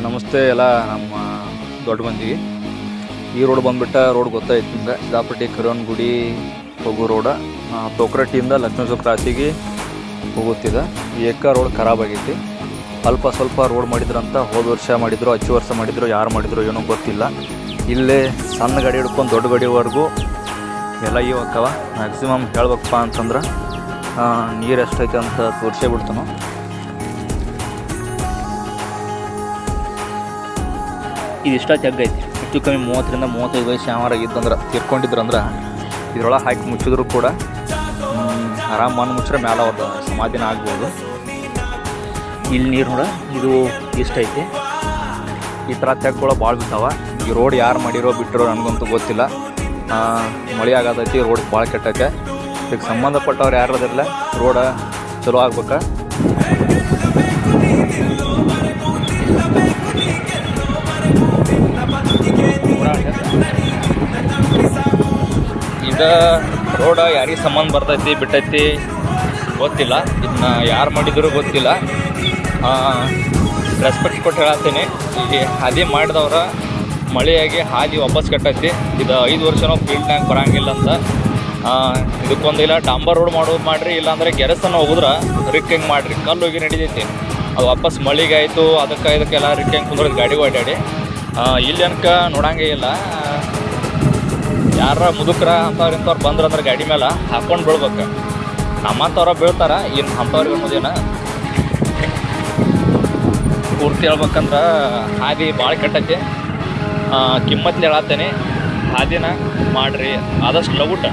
ನಮಸ್ತೆ ಎಲ್ಲ ನಮ್ಮ ದೊಡ್ಡ ಮಂದಿಗೆ. ಈ ರೋಡ್ ಬಂದುಬಿಟ್ಟು ರೋಡ್ ಗೊತ್ತಾಯ್ತು ನಿಮ್ಗೆ, ದಾಪಟ್ಟಿ ಕರಿವನಗುಡಿ ಹೋಗೋ ರೋಡ. ಟೋಕ್ರಟ್ಟಿಯಿಂದ ಲಕ್ಷ್ಮೀ ಕ್ರಾಸಿಗೆ ಹೋಗುತ್ತಿದೆ. ಈ ಎಕ್ಕ ರೋಡ್ ಖರಾಬ್ ಆಗೈತಿ. ಅಲ್ಪ ಸ್ವಲ್ಪ ರೋಡ್ ಮಾಡಿದ್ರಂತ ಹೋದ ವರ್ಷ ಮಾಡಿದ್ರು, ಹಚ್ಚು ವರ್ಷ ಮಾಡಿದ್ರು, ಯಾರು ಮಾಡಿದ್ರು ಏನೋ ಗೊತ್ತಿಲ್ಲ. ಇಲ್ಲೇ ಸಣ್ಣ ಗಾಡಿ ಹಿಡ್ಕೊಂಡು ದೊಡ್ಡ ಗಾಡಿವರೆಗೂ ಎಲ್ಲ ಇವು ಅಕ್ಕವ. ಮ್ಯಾಕ್ಸಿಮಮ್ ಹೇಳ್ಬೇಕಪ್ಪ ಅಂತಂದ್ರೆ ನೀರು ಎಷ್ಟೈತೆ ಅಂತ ತೋರಿಸೇ ಬಿಡ್ತಾನು. ಇದಿಷ್ಟ ತೆಗ್ಗೈತಿ. ಹೆಚ್ಚು ಕಮ್ಮಿ 30-35 ವಯಸ್ಸು ಯಾವಾರಾಗಿದ್ದಂದ್ರೆ ತೀರ್ಕೊಂಡಿದ್ರಂದ್ರೆ ಇದ್ರೊಳಗೆ ಹಾಕಿ ಮುಚ್ಚಿದ್ರು ಕೂಡ ಆರಾಮ್ ಮಣ್ಣು ಮುಚ್ಚ್ರೆ ಮ್ಯಾಲ ಅವ್ರದ್ದು ಸಮಾಧಿನ ಆಗ್ಬೋದು. ಇಲ್ಲಿ ನೀರು ನೋಡ, ಇದು ಇಷ್ಟ ಐತಿ. ಈ ಥರ ತೆಗ್ಗಳು ಭಾಳ ಬಿದ್ದಾವ. ಈ ರೋಡ್ ಯಾರು ಮಾಡಿರೋ ಬಿಟ್ಟಿರೋ ನನಗಂತೂ ಗೊತ್ತಿಲ್ಲ. ಮಳೆ ಆಗೋದೈತಿ, ರೋಡ್ ಭಾಳ ಕೆಟ್ಟೈತೆ. ಇದಕ್ಕೆ ಸಂಬಂಧಪಟ್ಟವ್ರು ಯಾರದಿರಲ್ಲ, ರೋಡ ಚಲೋ ಆಗ್ಬೇಕು. ಇದು ರೋಡ ಯಾರಿಗೆ ಸಂಬಂಧ ಬರ್ತೈತಿ ಬಿಟ್ಟೈತಿ ಗೊತ್ತಿಲ್ಲ. ಇದನ್ನ ಯಾರು ಮಾಡಿದ್ರು ಗೊತ್ತಿಲ್ಲ. ರೆಸ್ಪೆಕ್ಟ್ ಕೊಟ್ಟು ಹೇಳತ್ತೀನಿ. ಈ ಹಾದಿ ಮಾಡಿದವ್ರ ಮಳೆಯಾಗಿ ಹಾದಿ ವಾಪಸ್ ಕಟ್ಟೈತಿ. ಇದು 5 ವರ್ಷನೋ ಫೀಲ್ಡ್ನಾಗ ಬರೋಂಗಿಲ್ಲ ಅಂತ. ಇದಕ್ಕೊಂದಿಲ್ಲ ಡಾಂಬರ್ ರೋಡ್ ಮಾಡಿರಿ, ಇಲ್ಲಾಂದರೆ ಗೆರಸನ್ನು ಹೋಗಿದ್ರೆ ರಿಕ್ಕಿಂಗ್ ಮಾಡಿರಿ, ಕಲ್ಲು ಹೋಗಿ ನಡಿತೈತಿ. ಅದು ವಾಪಸ್ ಮಳೆಗೆ ಆಯಿತು, ಅದಕ್ಕೆ ಇದಕ್ಕೆಲ್ಲ ರಿಕ್ಕಿಂಗ್ ಕುಂದ್ರದು ಗಾಡಿ ಓಡಾಡಿ. ಇಲ್ಲಿ ಅನ್ಕ ನೋಡಂಗೇ ಇಲ್ಲ. ಯಾರ ಮುದುಕ್ರ ಅಂಥವ್ರು ಬಂದ್ರಂದ್ರೆ ಗಾಡಿ ಮೇಲೆ ಹಾಕ್ಕೊಂಡು ಬೀಳ್ಬೇಕು. ನಮ್ಮಂಥವ್ರ ಬೀಳ್ತಾರೆ, ಇನ್ನು ಅಂಥವ್ರಿಗೆ ಅನ್ನೋದೇನ ಪೂರ್ತಿ ಹೇಳ್ಬೇಕಂದ್ರೆ ಹಾದಿ ಭಾಳ ಕೆಟ್ಟೈತಿ. ಕಿಮ್ಮತ್ತು ಹೇಳತ್ತೇನೆ, ಹಾದಿನ ಮಾಡಿರಿ ಆದಷ್ಟು ಲಗುಟ.